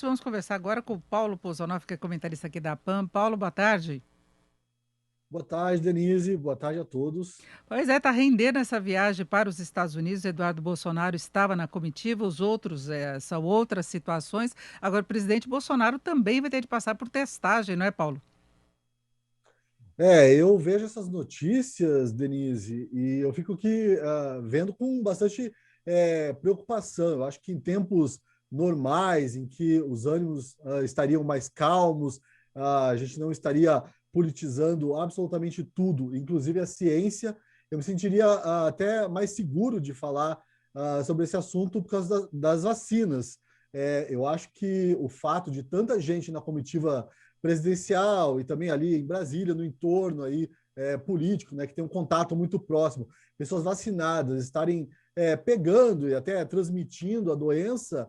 Vamos conversar agora com o Paulo Pozonoff, que é comentarista aqui da PAN. Paulo, boa tarde. Boa tarde, Denise. Boa tarde a todos. Pois é, está rendendo essa viagem para os Estados Unidos. Eduardo Bolsonaro estava na comitiva, os outros são outras situações. Agora, o presidente Bolsonaro também vai ter de passar por testagem, não é, Paulo? Eu vejo essas notícias, Denise, e eu fico aqui vendo com bastante preocupação. Eu acho que em tempos normais, em que os ânimos estariam mais calmos, a gente não estaria politizando absolutamente tudo, inclusive a ciência, eu me sentiria até mais seguro de falar sobre esse assunto por causa das vacinas. Eu acho que o fato de tanta gente na comitiva presidencial e também ali em Brasília, no entorno aí político, né, que tem um contato muito próximo, pessoas vacinadas estarem pegando e até transmitindo a doença,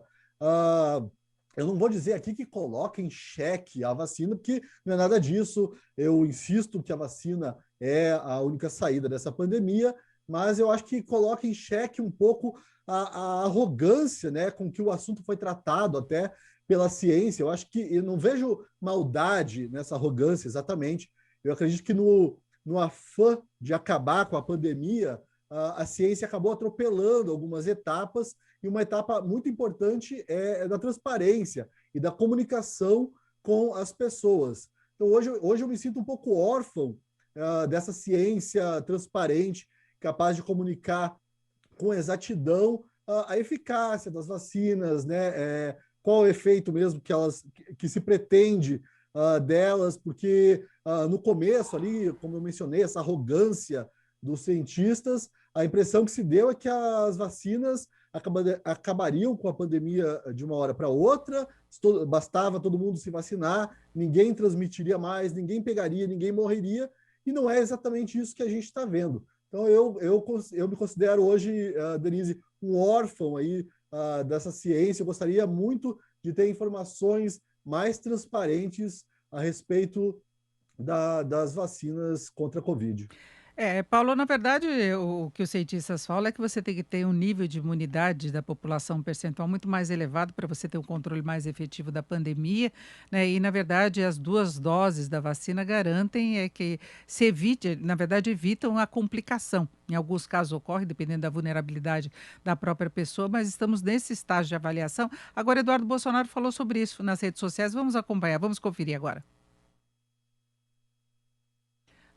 eu não vou dizer aqui que coloca em xeque a vacina, porque não é nada disso. Eu insisto que a vacina é a única saída dessa pandemia, mas eu acho que coloca em xeque um pouco a arrogância, né, com que o assunto foi tratado até pela ciência. Eu acho que eu não vejo maldade nessa arrogância exatamente. Eu acredito que no afã de acabar com a pandemia, a ciência acabou atropelando algumas etapas, e uma etapa muito importante é da transparência e da comunicação com as pessoas. Então, hoje eu me sinto um pouco órfão dessa ciência transparente, capaz de comunicar com exatidão a eficácia das vacinas, né? Qual o efeito mesmo que se pretende delas, porque no começo ali, como eu mencionei, essa arrogância dos cientistas, a impressão que se deu é que as vacinas acabariam com a pandemia de uma hora para outra, bastava todo mundo se vacinar, ninguém transmitiria mais, ninguém pegaria, ninguém morreria, e não é exatamente isso que a gente está vendo. Então, eu me considero hoje, Denise, um órfão aí dessa ciência. Eu gostaria muito de ter informações mais transparentes a respeito das vacinas contra a Covid. Paulo, na verdade, o que os cientistas falam é que você tem que ter um nível de imunidade da população, um percentual muito mais elevado para você ter um controle mais efetivo da pandemia, né? E, na verdade, as duas doses da vacina garantem que se evite, na verdade, evitam a complicação. Em alguns casos ocorre, dependendo da vulnerabilidade da própria pessoa, mas estamos nesse estágio de avaliação. Agora, Eduardo Bolsonaro falou sobre isso nas redes sociais. Vamos acompanhar, vamos conferir agora.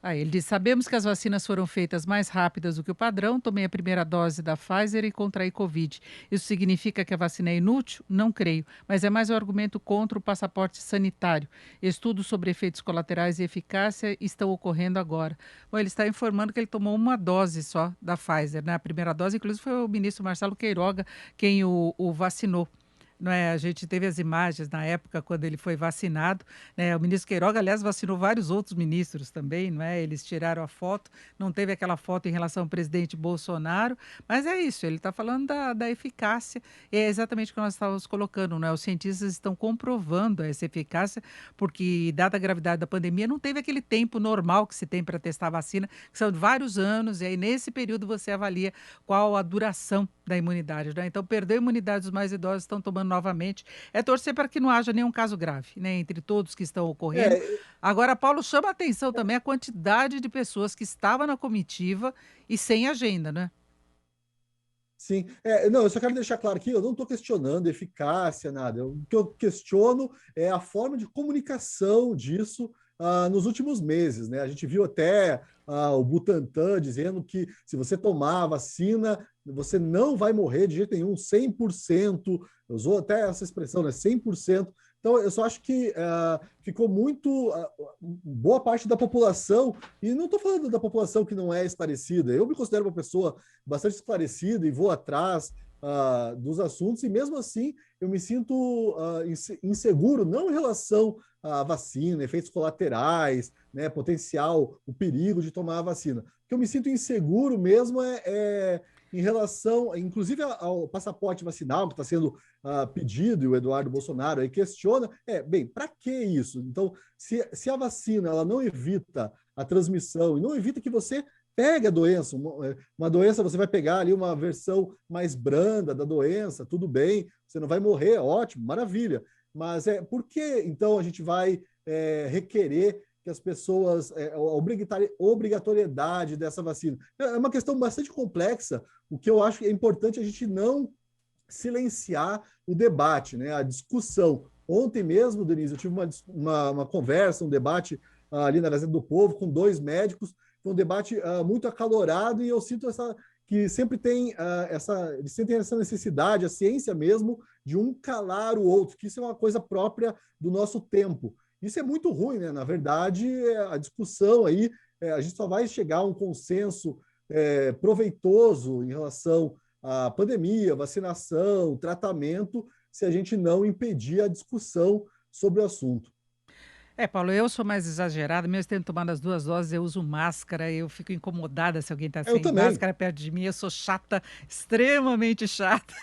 Aí ele diz: sabemos que as vacinas foram feitas mais rápidas do que o padrão. Tomei a primeira dose da Pfizer e contraí Covid. Isso significa que a vacina é inútil? Não creio, mas é mais um argumento contra o passaporte sanitário. Estudos sobre efeitos colaterais e eficácia estão ocorrendo agora. Bom, ele está informando que ele tomou uma dose só da Pfizer, né? A primeira dose, inclusive, foi o ministro Marcelo Queiroga quem o vacinou. Não é? A gente teve as imagens na época quando ele foi vacinado, né? O ministro Queiroga, aliás, vacinou vários outros ministros também, não é? Eles tiraram a foto, não teve aquela foto em relação ao presidente Bolsonaro, mas é isso, ele está falando da eficácia, e é exatamente o que nós estávamos colocando, não é? Os cientistas estão comprovando essa eficácia, porque, dada a gravidade da pandemia, não teve aquele tempo normal que se tem para testar a vacina, que são vários anos, e aí nesse período você avalia qual a duração da imunidade, né? Então, perdeu a imunidade, os mais idosos estão tomando novamente. É torcer para que não haja nenhum caso grave, né, entre todos que estão ocorrendo. É, Agora, Paulo, chama a atenção também a quantidade de pessoas que estavam na comitiva e sem agenda, né? sim. Não, eu só quero deixar claro aqui, eu não estou questionando eficácia, nada. O que eu questiono é a forma de comunicação disso nos últimos meses, né? A gente viu até o Butantan dizendo que se você tomar a vacina, você não vai morrer de jeito nenhum, 100%. Usou até essa expressão, né? 100%. Então, eu só acho que ficou muito. Boa parte da população, e não estou falando da população que não é esclarecida, eu me considero uma pessoa bastante esclarecida e vou atrás dos assuntos, e mesmo assim eu me sinto inseguro, não em relação à vacina, efeitos colaterais, né, potencial, o perigo de tomar a vacina. O que eu me sinto inseguro mesmo é em relação, inclusive, ao passaporte vacinal que está sendo pedido, e o Eduardo Bolsonaro aí questiona, bem, para que isso? Então, se a vacina ela não evita a transmissão e não evita que você pegue a doença, uma doença você vai pegar ali uma versão mais branda da doença, tudo bem, você não vai morrer, ótimo, maravilha. mas por que então a gente vai requerer que as pessoas, a obrigatoriedade dessa vacina? É uma questão bastante complexa, o que eu acho que é importante a gente não silenciar o debate, né, a discussão. Ontem mesmo, Denise, eu tive uma conversa, um debate ali na Gazeta do Povo com dois médicos, foi um debate muito acalorado e eu sinto que sempre tem eles sentem essa necessidade, a ciência mesmo, de um calar o outro, que isso é uma coisa própria do nosso tempo. Isso é muito ruim, né? Na verdade, a discussão aí, a gente só vai chegar a um consenso proveitoso em relação à pandemia, vacinação, tratamento, se a gente não impedir a discussão sobre o assunto. Paulo, eu sou mais exagerada, mesmo tendo tomado as 2 doses, eu uso máscara, eu fico incomodada se alguém está Eu sem também. máscara perto de mim, eu sou chata, extremamente chata.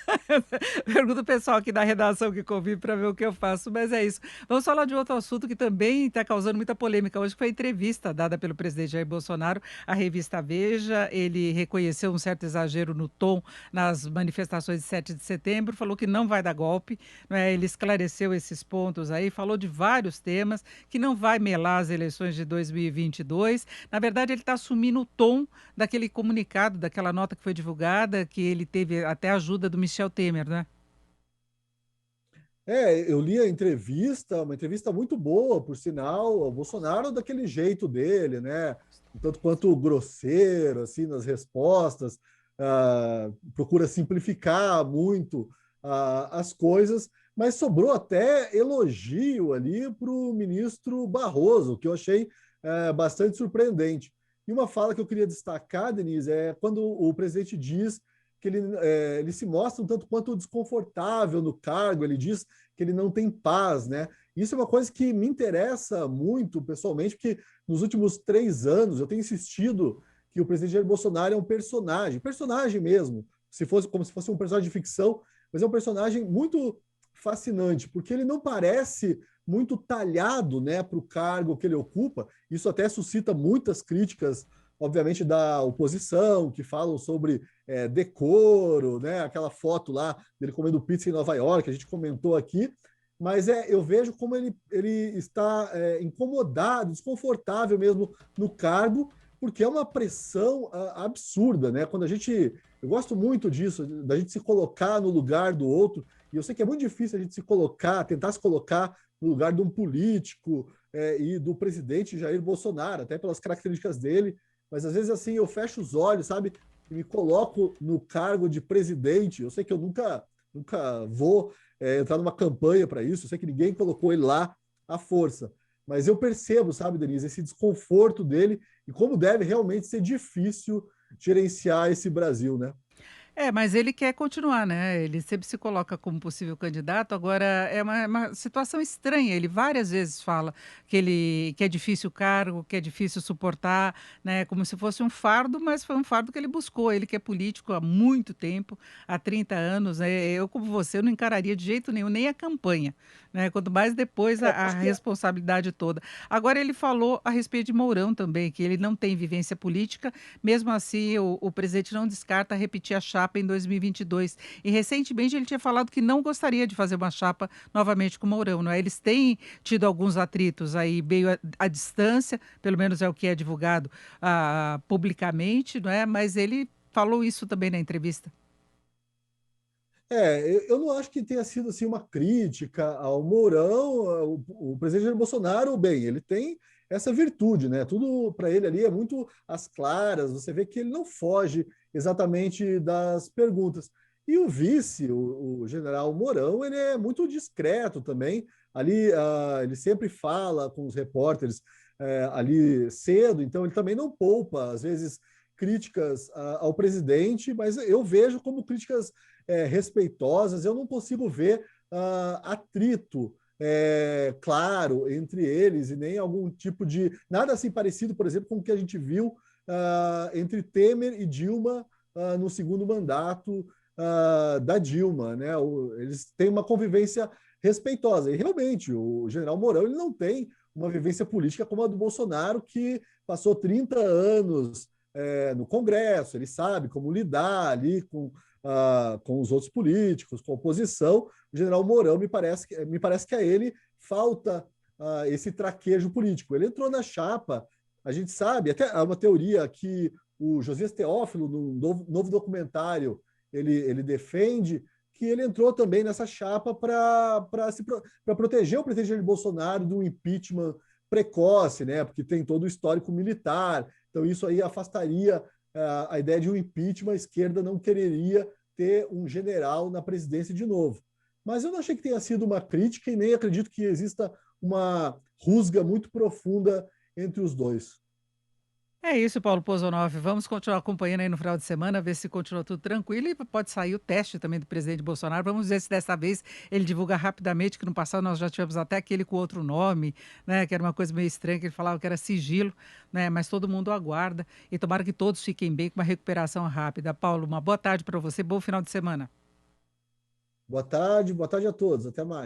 Pergunta o pessoal aqui da redação que convive para ver o que eu faço, mas é isso. Vamos falar de outro assunto que também está causando muita polêmica hoje, que foi a entrevista dada pelo presidente Jair Bolsonaro à revista Veja. Ele reconheceu um certo exagero no tom nas manifestações de 7 de setembro, falou que não vai dar golpe, não é? Ele esclareceu esses pontos aí, falou de vários temas, que não vai melar as eleições de 2022. Na verdade, ele está assumindo o tom daquele comunicado, daquela nota que foi divulgada, que ele teve até a ajuda do Michel Temer, né? Eu li a entrevista, uma entrevista muito boa, por sinal, o Bolsonaro daquele jeito dele, né? Um tanto quanto grosseiro, assim, nas respostas, procura simplificar muito as coisas, mas sobrou até elogio ali para o ministro Barroso, que eu achei bastante surpreendente. E uma fala que eu queria destacar, Denise, é quando o presidente diz que ele se mostra um tanto quanto desconfortável no cargo, ele diz que ele não tem paz, né? Isso é uma coisa que me interessa muito pessoalmente, porque nos últimos 3 anos eu tenho insistido que o presidente Jair Bolsonaro é um personagem mesmo, se fosse como se fosse um personagem de ficção, mas é um personagem muito fascinante, porque ele não parece muito talhado, né, para o cargo que ele ocupa. Isso até suscita muitas críticas, obviamente, da oposição, que falam sobre decoro, né? Aquela foto lá dele comendo pizza em Nova York, que a gente comentou aqui, mas eu vejo como ele está incomodado, desconfortável mesmo no cargo, porque é uma pressão absurda, né? Eu gosto muito disso, da gente se colocar no lugar do outro, e eu sei que é muito difícil a gente tentar se colocar no lugar de um político e do presidente Jair Bolsonaro, até pelas características dele, mas às vezes assim eu fecho os olhos, sabe? E me coloco no cargo de presidente. Eu sei que eu nunca vou entrar numa campanha para isso, eu sei que ninguém colocou ele lá à força. Mas eu percebo, sabe, Denise, esse desconforto dele e como deve realmente ser difícil gerenciar esse Brasil, né? Mas ele quer continuar, né, ele sempre se coloca como possível candidato, agora é uma situação estranha, ele várias vezes fala que é difícil o cargo, que é difícil suportar, né, como se fosse um fardo, mas foi um fardo que ele buscou, ele que é político há muito tempo, há 30 anos, eu como você, eu não encararia de jeito nenhum, nem a campanha, né, quanto mais depois a Acho que responsabilidade toda. Agora ele falou a respeito de Mourão também, que ele não tem vivência política, mesmo assim o presidente não descarta repetir a chapa em 2022. E recentemente ele tinha falado que não gostaria de fazer uma chapa novamente com o Mourão, não é? Eles têm tido alguns atritos aí meio à distância, pelo menos é o que é divulgado publicamente, não é? Mas ele falou isso também na entrevista. eu não acho que tenha sido assim uma crítica ao Mourão, o presidente Jair Bolsonaro, bem, ele tem essa virtude, né? Tudo para ele ali é muito às claras, você vê que ele não foge exatamente das perguntas. E o vice, o general Mourão, ele é muito discreto também. Ali, ele sempre fala com os repórteres ali cedo, então ele também não poupa, às vezes, críticas ao presidente, mas eu vejo como críticas respeitosas, eu não consigo ver atrito claro entre eles e nem algum tipo de nada assim parecido, por exemplo, com o que a gente viu entre Temer e Dilma no segundo mandato da Dilma, né? Eles têm uma convivência respeitosa e realmente o General Mourão ele não tem uma vivência política como a do Bolsonaro, que passou 30 anos no Congresso, ele sabe como lidar ali com com os outros políticos, com a oposição. O general Mourão me parece que a ele falta esse traquejo político. Ele entrou na chapa, a gente sabe, até há uma teoria que o Josias Teófilo, no novo documentário, ele defende que ele entrou também nessa chapa para proteger o presidente Jair Bolsonaro do impeachment precoce, né? Porque tem todo o histórico militar. Então, isso aí afastaria a ideia de um impeachment. A esquerda não quereria ter um general na presidência de novo. Mas eu não achei que tenha sido uma crítica e nem acredito que exista uma rusga muito profunda entre os dois. É isso, Paulo Pozonov. Vamos continuar acompanhando aí no final de semana, ver se continua tudo tranquilo e pode sair o teste também do presidente Bolsonaro. Vamos ver se dessa vez ele divulga rapidamente, que no passado nós já tivemos até aquele com outro nome, né? Que era uma coisa meio estranha, que ele falava que era sigilo, né? Mas todo mundo aguarda e tomara que todos fiquem bem com uma recuperação rápida. Paulo, uma boa tarde para você, bom final de semana. Boa tarde a todos. Até mais.